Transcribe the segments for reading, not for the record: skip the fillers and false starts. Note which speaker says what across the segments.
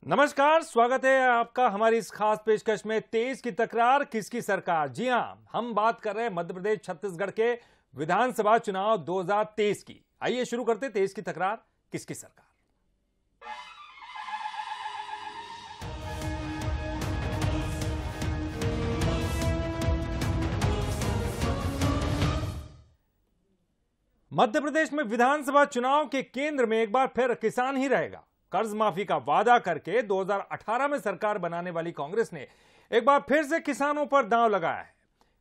Speaker 1: नमस्कार, स्वागत है आपका हमारी इस खास पेशकश में। तेज की तकरार किसकी सरकार। जी हां, हम बात कर रहे हैं मध्य प्रदेश छत्तीसगढ़ के विधानसभा चुनाव 2023 की। आइए शुरू करते, तेज की तकरार किसकी सरकार। मध्य प्रदेश में विधानसभा चुनाव के केंद्र में एक बार फिर किसान ही रहेगा। कर्ज माफी का वादा करके 2018 में सरकार बनाने वाली कांग्रेस ने एक बार फिर से किसानों पर दांव लगाया है।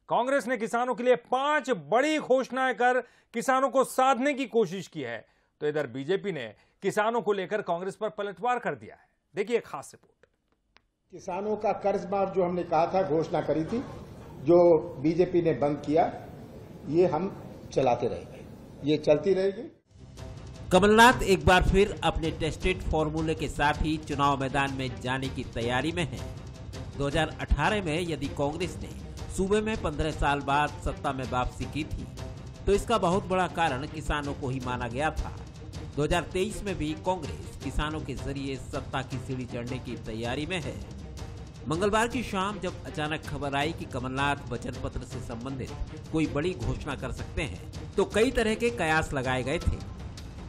Speaker 1: कांग्रेस ने किसानों के लिए 5 बड़ी घोषणाएं कर किसानों को साधने की कोशिश की है, तो इधर बीजेपी ने किसानों को लेकर कांग्रेस पर पलटवार कर दिया है। देखिए एक खास रिपोर्ट।
Speaker 2: किसानों का कर्ज माफ जो हमने कहा था, घोषणा करी थी, जो बीजेपी ने बंद किया, ये हम चलाते रहेंगे, ये चलती रहेगी।
Speaker 3: कमलनाथ एक बार फिर अपने टेस्टेड फॉर्मूले के साथ ही चुनाव मैदान में जाने की तैयारी में है। 2018 में यदि कांग्रेस ने सूबे में 15 साल बाद सत्ता में वापसी की थी, तो इसका बहुत बड़ा कारण किसानों को ही माना गया था। 2023 में भी कांग्रेस किसानों के जरिए सत्ता की सीढ़ी चढ़ने की तैयारी में है। मंगलवार की शाम जब अचानक खबर आई कि कमलनाथ वचन पत्र से संबंधित कोई बड़ी घोषणा कर सकते हैं, तो कई तरह के कयास लगाए गए थे,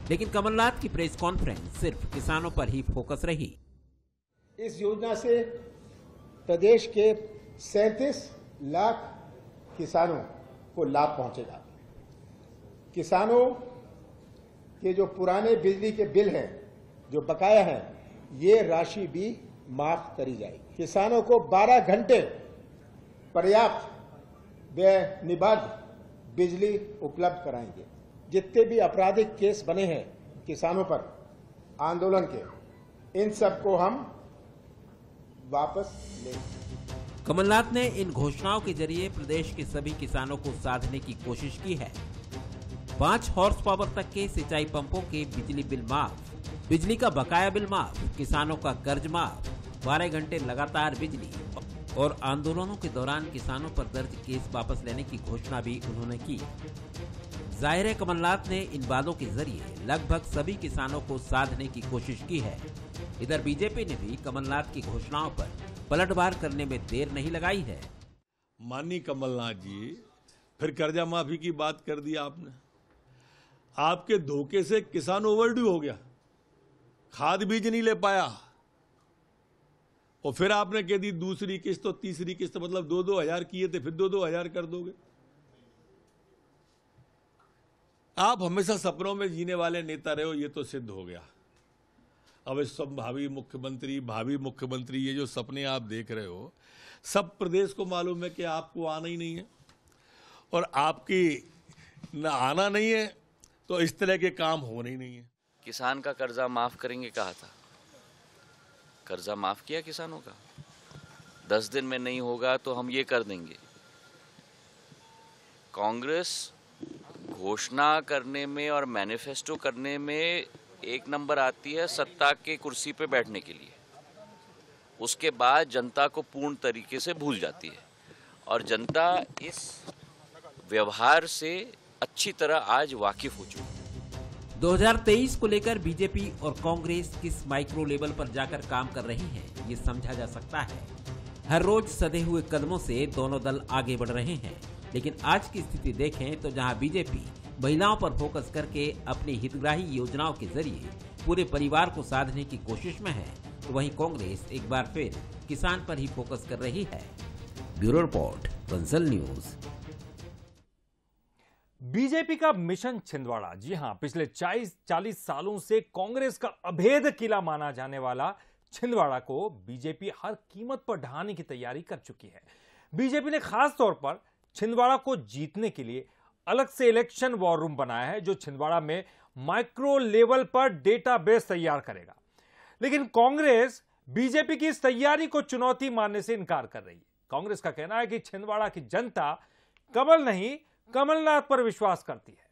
Speaker 3: लेकिन कमलनाथ की प्रेस कॉन्फ्रेंस सिर्फ किसानों पर ही फोकस रही।
Speaker 2: इस योजना से प्रदेश के 37 लाख किसानों को लाभ पहुंचेगा। किसानों के जो पुराने बिजली के बिल हैं, जो बकाया हैं, ये राशि भी माफ करी जाएगी। किसानों को 12 घंटे पर्याप्त व निबाध बिजली उपलब्ध कराएंगे। जितने भी आपराधिक केस बने हैं किसानों पर आंदोलन के, इन सबको हम वापस लेंगे।
Speaker 3: कमलनाथ ने इन घोषणाओं के जरिए प्रदेश के सभी किसानों को साधने की कोशिश की है। 5 हॉर्स पावर तक के सिंचाई पंपों के बिजली बिल माफ, बिजली का बकाया बिल माफ, किसानों का कर्ज माफ, 12 घंटे लगातार बिजली और आंदोलनों के दौरान किसानों पर दर्ज केस वापस लेने की घोषणा भी उन्होंने की। जाहिर है कमलनाथ ने इन वादों के जरिए लगभग सभी किसानों को साधने की कोशिश की है। इधर बीजेपी ने भी कमलनाथ की घोषणाओं पर पलटवार करने में देर नहीं लगाई है।
Speaker 4: माननीय कमलनाथ जी, फिर कर्जा माफी की बात कर दी आपने। आपके धोखे से किसान ओवरड्यू हो गया, खाद बीज नहीं ले पाया, और फिर आपने कह दी दूसरी किस्त और तीसरी किस्त, मतलब 2-2 हजार किए थे, फिर 2-2 हजार कर दोगे। आप हमेशा सपनों में जीने वाले नेता रहे हो, ये तो सिद्ध हो गया। अब इस सब भावी मुख्यमंत्री ये जो सपने आप देख रहे हो, सब प्रदेश को मालूम है कि आपको आना ही नहीं है, और आपकी न आना नहीं है तो इस तरह के काम होने ही नहीं है।
Speaker 5: किसान का कर्जा माफ करेंगे कहा था, कर्जा माफ किया किसानों का। 10 दिन में नहीं होगा तो हम ये कर देंगे। कांग्रेस घोषणा करने में और मैनिफेस्टो करने में एक नंबर आती है सत्ता के कुर्सी पे बैठने के लिए। उसके बाद जनता को पूर्ण तरीके से भूल जाती है, और जनता इस व्यवहार से अच्छी तरह आज वाकिफ हो चुकी है।
Speaker 3: 2023 को लेकर बीजेपी और कांग्रेस किस माइक्रो लेवल पर जाकर काम कर रही है, ये समझा जा सकता है। हर रोज सधे हुए कदमों से दोनों दल आगे बढ़ रहे हैं, लेकिन आज की स्थिति देखें तो जहां बीजेपी महिलाओं पर फोकस करके अपनी हितग्राही योजनाओं के जरिए पूरे परिवार को साधने की कोशिश में है, तो वहीं कांग्रेस एक बार फिर किसान पर ही फोकस कर रही है। Bureau report, Kansal news.
Speaker 1: BJP का मिशन छिंदवाड़ा। जी हां, पिछले 40 सालों से कांग्रेस का अभेद किला माना जाने वाला छिंदवाड़ा को बीजेपी हर कीमत पर ढहाने की तैयारी कर चुकी है। बीजेपी ने खास तौर पर छिंदवाड़ा को जीतने के लिए अलग से इलेक्शन वॉर रूम बनाया है, जो छिंदवाड़ा में माइक्रो लेवल पर डेटाबेस तैयार करेगा। लेकिन कांग्रेस बीजेपी की इस तैयारी को चुनौती मानने से इनकार कर रही है। कांग्रेस का कहना है कि छिंदवाड़ा की जनता कमल नहीं, कमलनाथ पर विश्वास करती है।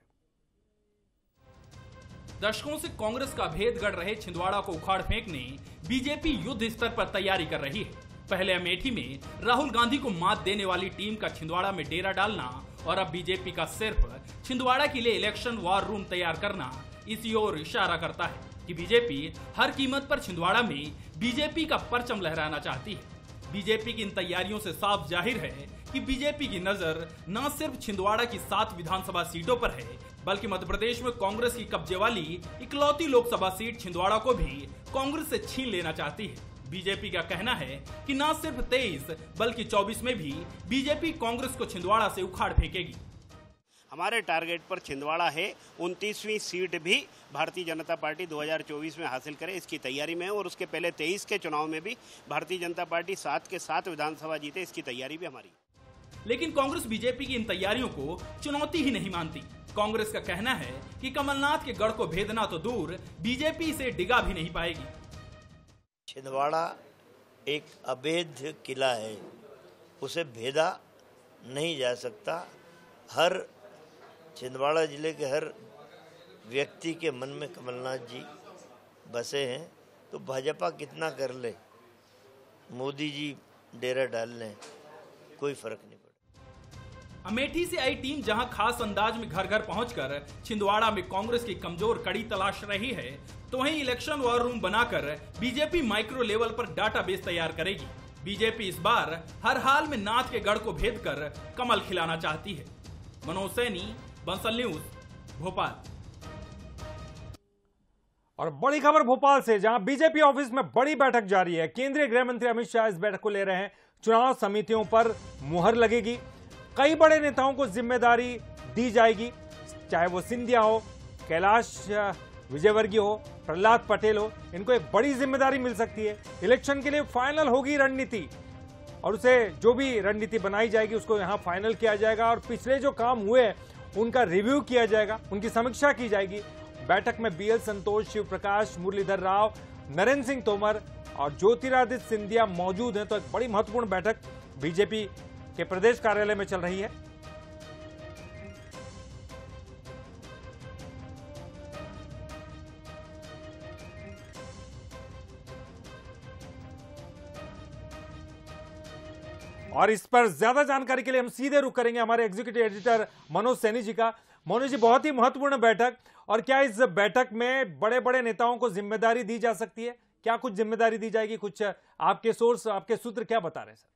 Speaker 6: दशकों से कांग्रेस का भेद गढ़ रहे छिंदवाड़ा को उखाड़ फेंकने बीजेपी युद्ध स्तर पर तैयारी कर रही है। पहले अमेठी में राहुल गांधी को मात देने वाली टीम का छिंदवाड़ा में डेरा डालना, और अब बीजेपी का सिर्फ छिंदवाड़ा के लिए इलेक्शन वॉर रूम तैयार करना इसी ओर इशारा करता है। कि बीजेपी हर कीमत पर छिंदवाड़ा में बीजेपी का परचम लहराना चाहती है। बीजेपी की इन तैयारियों से साफ जाहिर है कि बीजेपी की नजर न सिर्फ छिंदवाड़ा की 7 विधानसभा सीटों पर है, बल्कि मध्य प्रदेश में कांग्रेस की कब्जे वाली इकलौती लोकसभा सीट छिंदवाड़ा को भी कांग्रेस से छीन लेना चाहती है। बीजेपी का कहना है कि न सिर्फ 23 बल्कि 24 में भी बीजेपी कांग्रेस को छिंदवाड़ा से उखाड़ फेंकेगी।
Speaker 7: हमारे टारगेट पर छिंदवाड़ा है, 29वीं सीट भी भारतीय जनता पार्टी 2024 में हासिल करे, इसकी तैयारी में है। और उसके पहले 23 के चुनाव में भी भारतीय जनता पार्टी 7 के 7 विधानसभा जीते, इसकी तैयारी भी हमारी।
Speaker 6: लेकिन कांग्रेस बीजेपी की इन तैयारियों को चुनौती ही नहीं मानती। कांग्रेस का कहना है कि कमलनाथ के गढ़ को भेदना तो दूर, बीजेपी इसे डिगा भी नहीं पाएगी।
Speaker 8: छिंदवाड़ा एक अवैध किला है, उसे भेदा नहीं जा सकता। हर छिंदवाड़ा जिले के हर व्यक्ति के मन में कमलनाथ जी बसे हैं, तो भाजपा कितना कर ले, मोदी जी डेरा डाल लें, कोई फर्क नहीं पड़ता।
Speaker 6: अमेठी से आई टीम जहां खास अंदाज में घर घर पहुंचकर छिंदवाड़ा में कांग्रेस की कमजोर कड़ी तलाश रही है, तो वहीं इलेक्शन वॉर रूम बनाकर बीजेपी माइक्रो लेवल पर डाटाबेस तैयार करेगी। बीजेपी इस बार हर हाल में नाथ के गढ़ को भेद कर कमल खिलाना चाहती है। मनोज सैनी, बंसल न्यूज, भोपाल।
Speaker 1: और बड़ी खबर भोपाल से, जहां बीजेपी ऑफिस में बड़ी बैठक जारी है। केंद्रीय गृह मंत्री अमित शाह इस बैठक को ले रहे हैं। चुनाव समितियों पर मुहर लगेगी। कई बड़े नेताओं को जिम्मेदारी दी जाएगी, चाहे वो सिंधिया हो, कैलाश विजयवर्गीय हो, प्रहलाद पटेल हो, इनको एक बड़ी जिम्मेदारी मिल सकती है। इलेक्शन के लिए फाइनल होगी रणनीति, और उसे जो भी रणनीति बनाई जाएगी उसको यहां फाइनल किया जाएगा। और पिछले जो काम हुए उनका रिव्यू किया जाएगा, उनकी समीक्षा की जाएगी। बैठक में बीएल संतोष, शिव प्रकाश, मुरलीधर राव, नरेंद्र सिंह तोमर और ज्योतिरादित्य सिंधिया मौजूद हैं। तो एक बड़ी महत्वपूर्ण बैठक बीजेपी के प्रदेश कार्यालय में चल रही है। और इस पर ज्यादा जानकारी के लिए हम सीधे रुख करेंगे हमारे एग्जीक्यूटिव एडिटर मनोज सैनी जी का। मनोज जी, बहुत ही महत्वपूर्ण बैठक, और क्या इस बैठक में बड़े बड़े नेताओं को जिम्मेदारी दी जा सकती है? क्या कुछ जिम्मेदारी दी जाएगी? कुछ आपके सोर्स, आपके सूत्र क्या बता रहे हैं सर?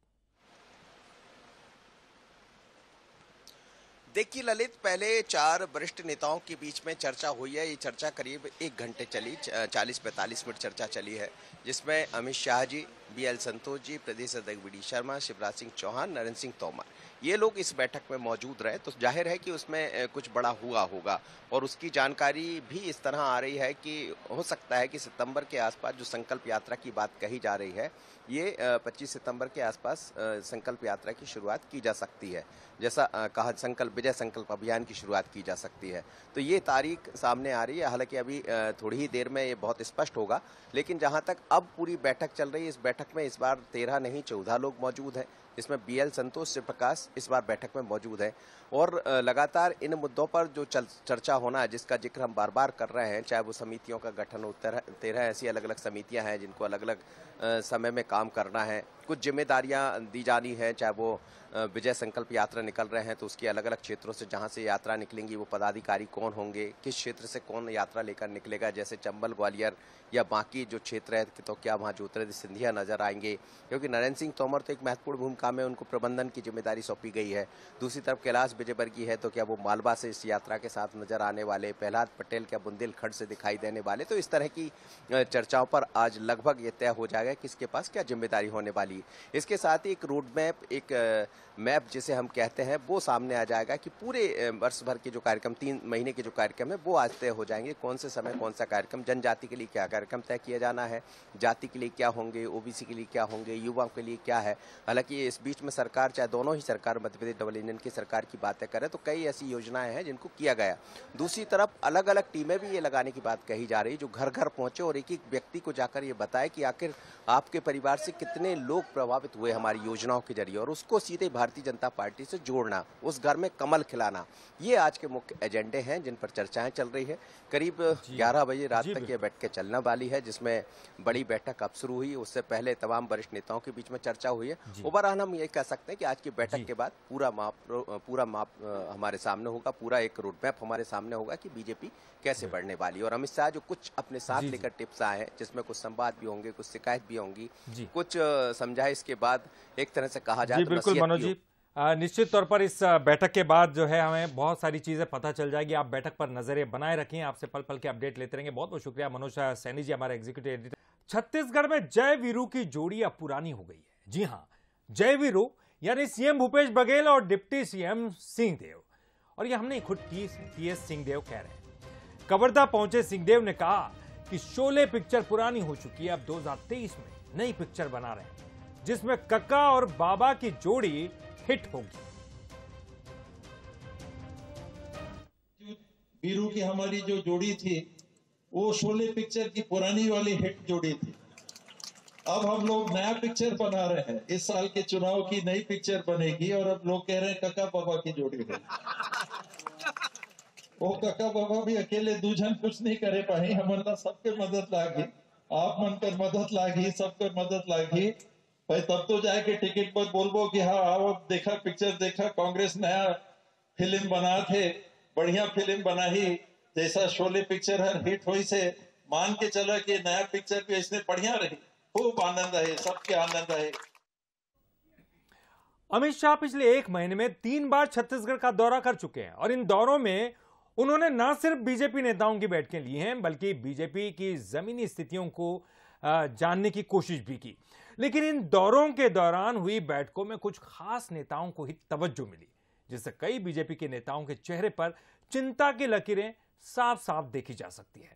Speaker 9: देखिए ललित, पहले 4 वरिष्ठ नेताओं के बीच में चर्चा हुई है। ये चर्चा करीब 1 घंटे चली, 40-45 मिनट चर्चा चली है, जिसमें अमित शाह जी, बीएल संतोष जी, प्रदेश अध्यक्ष वी डी शर्मा, शिवराज सिंह चौहान, नरेंद्र सिंह तोमर, ये लोग इस बैठक में मौजूद रहे। तो जाहिर है कि उसमें कुछ बड़ा हुआ होगा, और उसकी जानकारी भी इस तरह आ रही है कि हो सकता है कि सितंबर के आसपास जो संकल्प यात्रा की बात कही जा रही है, ये 25 सितंबर के आसपास संकल्प यात्रा की शुरुआत की जा सकती है। जैसा कहा, विजय संकल्प अभियान की शुरुआत की जा सकती है। तो ये तारीख सामने आ रही है। हालांकि अभी थोड़ी ही देर में ये बहुत स्पष्ट होगा, लेकिन जहां तक अब पूरी बैठक चल रही है, इस बैठक में इस बार 13 नहीं 14 लोग मौजूद हैं, जिसमें बीएल संतोष, शिव प्रकाश इस बार बैठक में मौजूद है। और लगातार इन मुद्दों पर जो चर्चा होना है, जिसका जिक्र हम बार बार कर रहे हैं, चाहे वो समितियों का गठन हो, 13 ऐसी अलग अलग समितियां हैं जिनको अलग अलग समय में काम करना है, कुछ जिम्मेदारियां दी जानी है, चाहे वो विजय संकल्प यात्रा निकल रहे हैं तो उसकी अलग अलग क्षेत्रों से जहां से यात्रा निकलेंगी वो पदाधिकारी कौन होंगे, किस क्षेत्र से कौन यात्रा लेकर निकलेगा, जैसे चंबल, ग्वालियर या बाकी जो क्षेत्र है तो क्या वहां ज्योतिरादित्य सिंधिया नजर आएंगे, क्योंकि नरेंद्र सिंह तोमर तो एक महत्वपूर्ण भूमिका में उनको प्रबंधन की जिम्मेदारी सौंपी गई है। दूसरी तरफ कैलाश विजयवर्गीय है, तो क्या वो मालवा से इस यात्रा के साथ नजर आने वाले, प्रहलाद पटेल क्या बुंदेलखंड से दिखाई देने वाले। तो इस तरह की चर्चाओं पर आज लगभग ये तय हो जाएगा किसके पास क्या जिम्मेदारी होने वाली। इसके साथ ही एक रोड मैप, एक मैप जिसे हम कहते हैं, वो सामने आ जाएगा कि पूरे वर्ष भर के जो कार्यक्रम, 3 महीने के जो कार्यक्रम है, वो आज तय हो जाएंगे। कौन से समय कौन सा कार्यक्रम, जनजाति के लिए क्या कार्यक्रम तय किया जाना है, जाति के लिए क्या होंगे, ओबीसी के लिए क्या होंगे, युवाओं के लिए क्या है। हालांकि इस बीच में सरकार, चाहे दोनों ही सरकार, मध्य प्रदेश डबल इंजन की सरकार की बातें करें तो कई ऐसी योजनाएं हैं जिनको किया गया। दूसरी तरफ अलग अलग टीमें भी ये लगाने की बात कही जा रही, जो घर घर पहुंचे और एक एक व्यक्ति को जाकर ये बताए कि आखिर आपके परिवार से कितने लोग प्रभावित हुए हमारी योजनाओं के जरिए, और उसको सीधे भारतीय जनता पार्टी से जोड़ना, उस घर में कमल खिलाना। ये आज के मुख्य एजेंडे हैं जिन पर चर्चाएं चल रही है। करीब 11 बजे रात तक ये बैठकें चलने वाली है, जिसमें बड़ी बैठक अब शुरू हुई। उससे पहले तमाम वरिष्ठ नेताओं के बीच में चर्चा हुई है। ओवरऑल हम हम ये कह सकते हैं कि आज की बैठक के बाद पूरा माप हमारे सामने होगा, पूरा एक रोड मैप हमारे सामने होगा कि बीजेपी कैसे बढ़ने वाली है। और अमित शाह जो कुछ अपने साथ लेकर टिप्स आए हैं, जिसमें कुछ संवाद भी होंगे, कुछ शिकायत भी होंगी, कुछ समझाइश के बाद एक तरह से कहा जाए।
Speaker 1: बिल्कुल मनोज जी, निश्चित तौर पर इस बैठक के बाद जो है हमें बहुत सारी चीजें पता चल जाएगी। आप बैठक पर नजरें बनाए रखें, आपसे पल पल के अपडेट लेते रहेंगे। बहुत बहुत शुक्रिया मनोज सैनी जी, हमारे एग्जीक्यूटिव एडिटर। छत्तीसगढ़ में जय वीरू की जोड़ी अब पुरानी हो गई है। जी हां, जय वीरू यानी सीएम भूपेश बघेल और डिप्टी सीएम सिंहदेव। और ये हम नहीं, खुद टीएस सिंहदेव कह रहे हैं। कवर्धा पहुंचे सिंहदेव ने कहा कि शोले पिक्चर पुरानी हो चुकी है, अब 2023 में नई पिक्चर बना रहे हैं जिसमें कक्का और बाबा की जोड़ी हिट होगी।
Speaker 10: वीरू की हमारी जो जोड़ी थी वो शोले पिक्चर की पुरानी वाली हिट जोड़ी थी। अब हम लोग नया पिक्चर बना रहे हैं, इस साल के चुनाव की नई पिक्चर बनेगी और अब लोग कह रहे हैं कक्का बाबा की जोड़ी है। वो कक्का बाबा भी अकेले दूजन कुछ नहीं करे पाए, हमारा सबके मदद लागी, आप मन कर मदद लागी, सबके मदद लागी भाई। तब तो जाके टिकट पर बोलबो कि हाँ आओ देखा पिक्चर देखा, कांग्रेस नया फिल्म बना थे, बढ़िया फिल्म बना ही, जैसा शोले पिक्चर हर हिट हुई से मान के चला कि नया पिक्चर भी इसने बढ़िया रही। खूब आनंद है, सबके आनंद है।
Speaker 1: अमित शाह पिछले एक महीने में 3 बार छत्तीसगढ़ का दौरा कर चुके हैं और इन दौरों में उन्होंने न सिर्फ बीजेपी नेताओं की बैठकें ली हैं, बल्कि बीजेपी की जमीनी स्थितियों को जानने की कोशिश भी की। लेकिन इन दौरों के दौरान हुई बैठकों में कुछ खास नेताओं को ही तवज्जो मिली, जिससे कई बीजेपी के नेताओं के चेहरे पर चिंता की लकीरें साफ साफ देखी जा सकती है।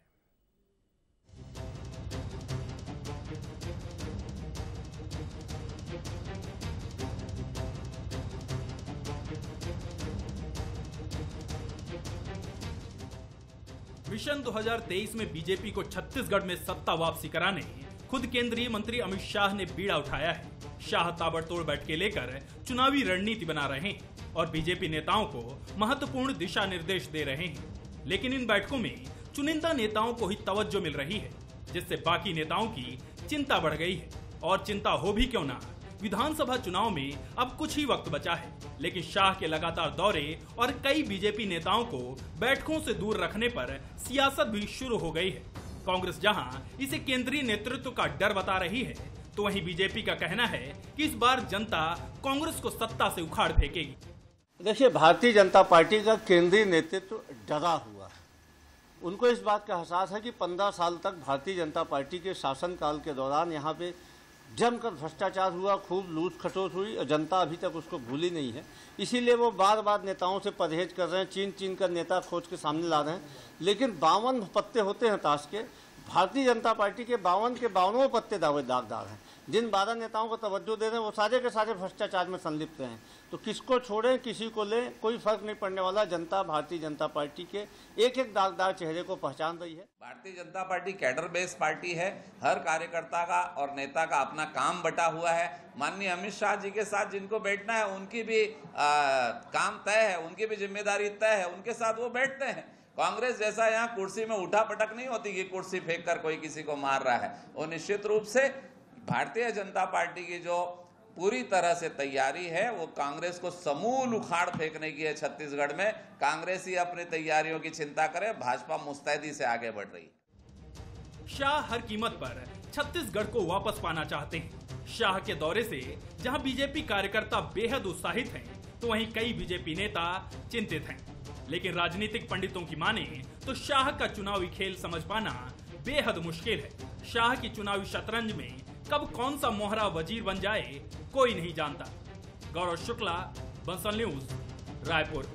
Speaker 6: मिशन 2023 में बीजेपी को छत्तीसगढ़ में सत्ता वापसी कराने खुद केंद्रीय मंत्री अमित शाह ने बीड़ा उठाया है। शाह ताबड़तोड़ बैठकें लेकर चुनावी रणनीति बना रहे हैं और बीजेपी नेताओं को महत्वपूर्ण दिशा निर्देश दे रहे हैं। लेकिन इन बैठकों में चुनिंदा नेताओं को ही तवज्जो मिल रही है, जिससे बाकी नेताओं की चिंता बढ़ गई है। और चिंता हो भी क्यों ना, विधानसभा चुनाव में अब कुछ ही वक्त बचा है, लेकिन शाह के लगातार दौरे और कई बीजेपी नेताओं को बैठकों से दूर रखने पर सियासत भी शुरू हो गई है। कांग्रेस जहां इसे केंद्रीय नेतृत्व का डर बता रही है, तो वहीं बीजेपी का कहना है कि इस बार जनता कांग्रेस को सत्ता से उखाड़ फेंकेगी।
Speaker 11: देखिए, भारतीय जनता पार्टी का केंद्रीय नेतृत्व डरा हुआ है। उनको इस बात का एहसास है कि 15 साल तक भारतीय जनता पार्टी के शासनकाल के दौरान यहाँ पे जमकर भ्रष्टाचार हुआ, खूब लूट खटोट हुई और जनता अभी तक उसको भूली नहीं है। इसीलिए वो बार बार नेताओं से परहेज कर रहे हैं, चीन कर नेता खोज के सामने ला रहे हैं। लेकिन 52 पत्ते होते हैं ताश के, भारतीय जनता पार्टी के 52 के 52 पत्ते दावेदार हैं। जिन 12 नेताओं को तवज्जो दे रहे हैं वो सारे के सारे भ्रष्टाचार में संलिप्त हैं। तो किसको छोड़ें, किसी को लें, कोई फर्क नहीं पड़ने वाला। जनता भारतीय जनता पार्टी के एक एक दागदार चेहरे को पहचान रही है।
Speaker 12: Bharatiya Janata party cadre based party है, हर कार्यकर्ता का और नेता का अपना काम बटा हुआ है। माननीय अमित शाह जी के साथ जिनको बैठना है उनकी भी काम तय है, उनकी भी जिम्मेदारी तय है, उनके साथ वो बैठते हैं। कांग्रेस जैसा यहाँ कुर्सी में उठा पटक नहीं होती कि कुर्सी फेंक कर कोई किसी को मार रहा है। वो निश्चित रूप से भारतीय जनता पार्टी की जो पूरी तरह से तैयारी है वो कांग्रेस को समूल उखाड़ फेंकने की है। छत्तीसगढ़ में कांग्रेस ही अपनी तैयारियों की चिंता करे, भाजपा मुस्तैदी से आगे बढ़ रही है।
Speaker 6: शाह हर कीमत पर छत्तीसगढ़ को वापस पाना चाहते हैं। शाह के दौरे से जहां बीजेपी कार्यकर्ता बेहद उत्साहित हैं, तो वहीं कई बीजेपी नेता चिंतित हैं। लेकिन राजनीतिक पंडितों की माने तो शाह का चुनावी खेल समझ पाना बेहद मुश्किल है। शाह की चुनावी शतरंज में कब कौन सा मोहरा वजीर बन जाए कोई नहीं जानता। गौरव शुक्ला, बंसल न्यूज, रायपुर।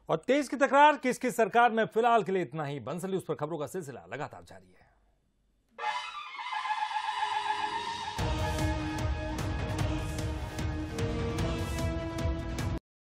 Speaker 1: और तेज की तकरार किसकी सरकार में फिलहाल के लिए इतना ही। बंसल न्यूज पर खबरों का सिलसिला लगातार जारी है।